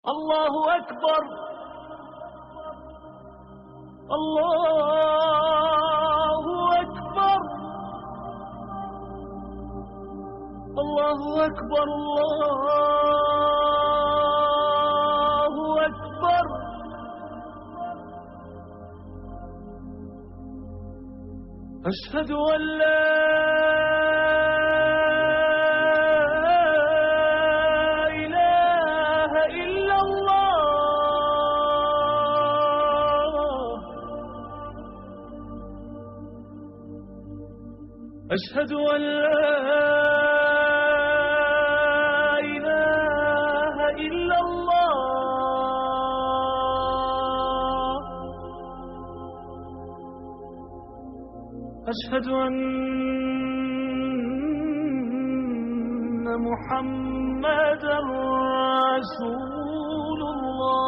الله أكبر. الله أكبر. الله أكبر. الله أكبر. أشهد أن لا إله إلا الله. أشهد أن لا إله إلا الله. أشهد أن محمدًا رسول الله.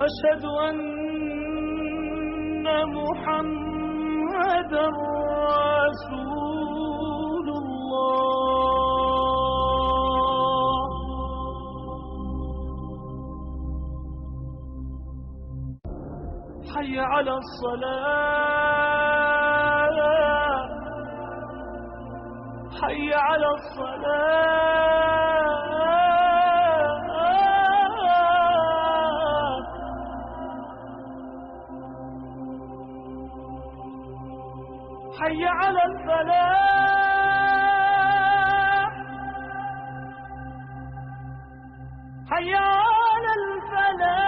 أشهد أن محمدًا رسول الله. حي على الصلاة. حي على الصلاة. حي على الفلاح. حي على الفلاح.